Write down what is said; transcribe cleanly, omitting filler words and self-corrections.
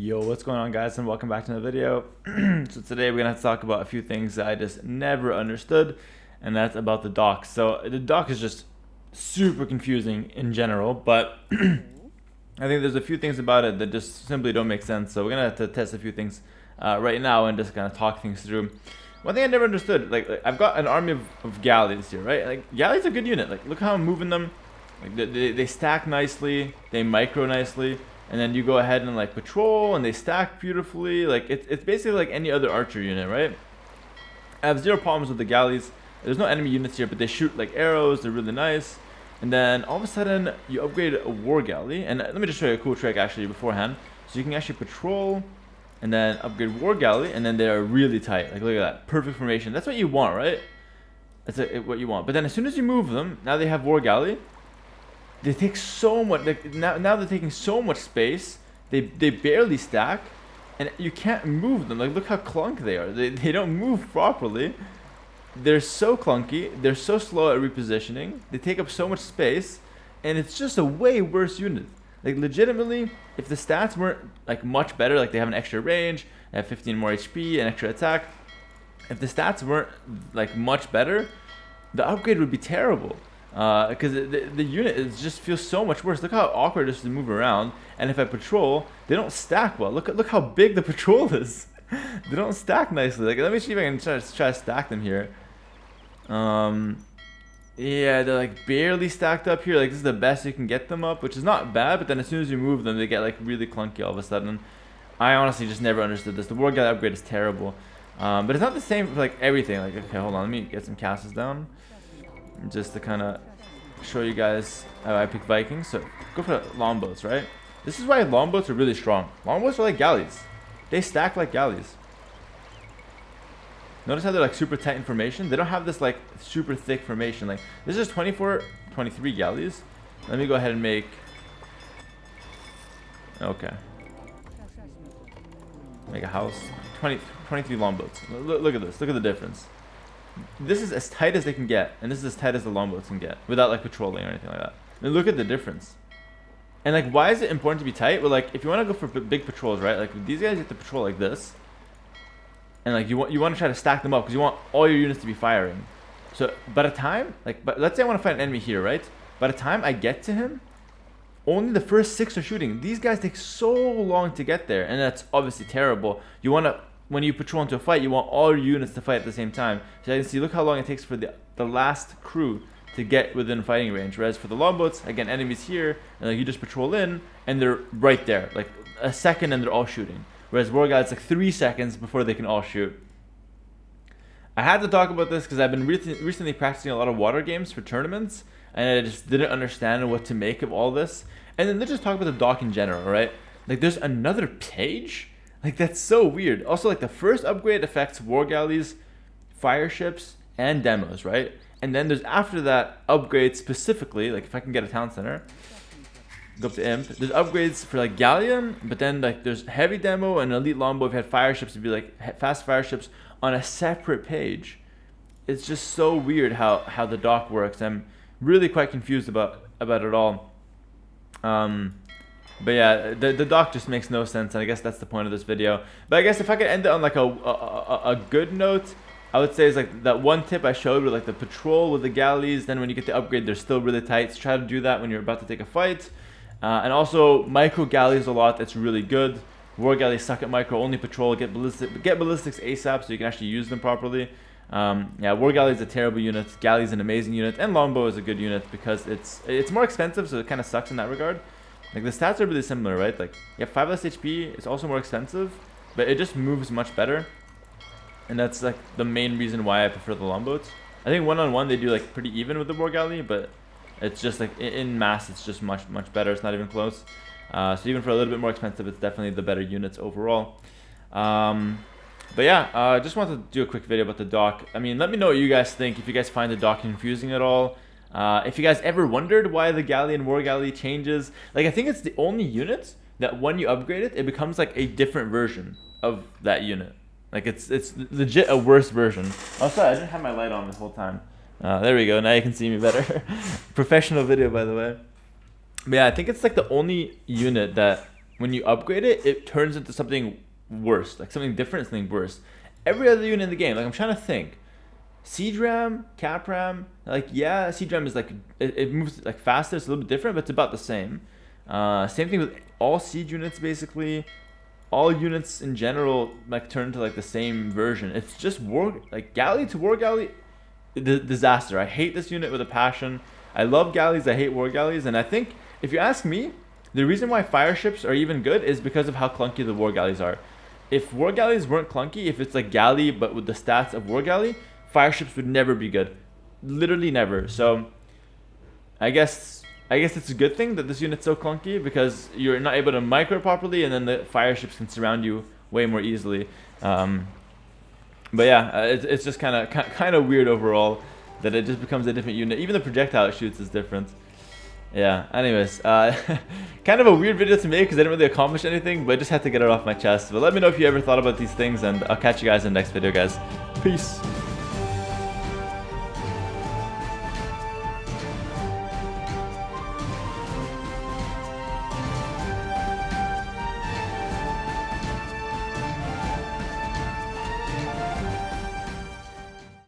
Yo, what's going on, guys, and welcome back to another video. So today we're gonna have to talk about a few things that I just never understood, and that's about the dock. So the dock is just super confusing in general, but I think there's a few things about it that just simply don't make sense. So we're gonna have to test a few things right now and just kind of talk things through. One thing I never understood, like I've got an army of galleys here, right? Like galleys are a good unit. Like look how I'm moving them. Like they stack nicely, they micro nicely. And then you go ahead and like patrol, and they stack beautifully. Like it's basically like any other archer unit, right? I have zero problems with the galleys. There's no enemy units here, but they shoot like arrows. They're really nice. And then all of a sudden you upgrade a war galley. And let me just show you a cool trick actually beforehand. So you can actually patrol, and then upgrade war galley, and then they are really tight. Like look at that, perfect formation. That's what you want, right? That's what you want. But then as soon as you move them, now they have war galley. They take so much, like now they're taking so much space. They barely stack, and you can't move them. Like look how clunky they are. They don't move properly. They're so clunky. They're so slow at repositioning. They take up so much space, and it's just a way worse unit. Like legitimately, if the stats weren't like much better, like they have an extra range, they have 15 more HP, an extra attack. If the stats weren't like much better, the upgrade would be terrible. Because the unit just feels so much worse. Look how awkward it is to move around, and if I patrol, they don't stack well. Look how big the patrol is. They don't stack nicely. Like let me see if I can try to stack them here. Yeah, they're like barely stacked up here. Like this is the best you can get them up, which is not bad. But then as soon as you move them, they get like really clunky all of a sudden. I honestly just never understood this. The war guy upgrade is terrible, but it's not the same for like everything. Like okay, hold on, let me get some castles down. Just to kind of show you guys how I pick Vikings. So go for longbows, right? This is why longbows are really strong. Longbows are like galleys. They stack like galleys. Notice how they're like super tight in formation. They don't have this like super thick formation. Like this is 24, 23 galleys. Let me go ahead and make. Okay. Make a house. 23 longbows. Look at this. Look at the difference. This is as tight as they can get, and this is as tight as the longbows can get without like patrolling or anything like that. And look at the difference. And like, why is it important to be tight? Well, like if you want to go for big patrols, right? Like with these guys, you have to patrol like this, and like you want to try to stack them up because you want all your units to be firing. So by the time, but let's say I want to fight an enemy here, right? By the time I get to him, only the first 6 are shooting. These guys take so long to get there, and that's obviously terrible. You want to. When you patrol into a fight, you want all your units to fight at the same time. So you can see, look how long it takes for the last crew to get within fighting range. Whereas for the longboats, again, enemies here, and like you just patrol in, and they're right there. Like a second, and they're all shooting. Whereas war guys, like 3 seconds before they can all shoot. I had to talk about this because I've been recently practicing a lot of water games for tournaments, and I just didn't understand what to make of all this. And then let's just talk about the dock in general, right? Like there's another page. Like that's so weird. Also, like the first upgrade affects war galleys, fire ships, and demos, right? And then there's after that upgrades specifically. Like if I can get a town center, go up to imp. There's upgrades for like galleon, but then like there's heavy demo and elite longbow. If you had fire ships, it'd be like fast fire ships on a separate page. It's just so weird how the dock works. I'm really quite confused about it all. But yeah, the dock just makes no sense, and I guess that's the point of this video. But I guess if I could end it on like a good note, I would say is like that one tip I showed with like the patrol with the galleys. Then when you get the upgrade, they're still really tight. So try to do that when you're about to take a fight. And also micro galleys a lot. That's really good. War galleys suck at micro. Only patrol. Get ballistics ASAP so you can actually use them properly. Yeah, war galley is a terrible unit. Galley is an amazing unit, and longbow is a good unit because it's more expensive, so it kind of sucks in that regard. Like the stats are really similar, right? Like you have 5 less HP, it's also more expensive, but it just moves much better. And that's like the main reason why I prefer the longboats. I think one-on-one they do like pretty even with the war galley, but it's just like in mass it's just much better. It's not even close. So even for a little bit more expensive, it's definitely the better units overall. But yeah, I just wanted to do a quick video about the dock. I mean, let me know what you guys think, if you guys find the dock confusing at all. If you guys ever wondered why the galley and war galley changes, like I think it's the only unit that when you upgrade it, it becomes like a different version of that unit. Like it's legit a worse version. Oh, sorry, I didn't have my light on this whole time. There we go. Now you can see me better. Professional video, by the way. But yeah, I think it's like the only unit that when you upgrade it, it turns into something worse, like something different, something worse. Every other unit in the game, like I'm trying to think. Siege Ram, Cap Ram, like yeah, Siege Ram is like it moves like faster, it's a little bit different, but it's about the same. Same thing with all siege units basically. All units in general like turn to like the same version. It's just war, like galley to war galley, disaster. I hate this unit with a passion. I love galleys, I hate war galleys, and I think if you ask me, the reason why fire ships are even good is because of how clunky the war galleys are. If war galleys weren't clunky, if it's like galley but with the stats of war galley, fire ships would never be good, literally never. So I guess it's a good thing that this unit's so clunky because you're not able to micro properly, and then the fire ships can surround you way more easily. But yeah, it's just kind of weird overall that it just becomes a different unit. Even the projectile it shoots is different. Yeah, anyways, kind of a weird video to make because I didn't really accomplish anything, but I just had to get it off my chest. But let me know if you ever thought about these things, and I'll catch you guys in the next video, guys. Peace.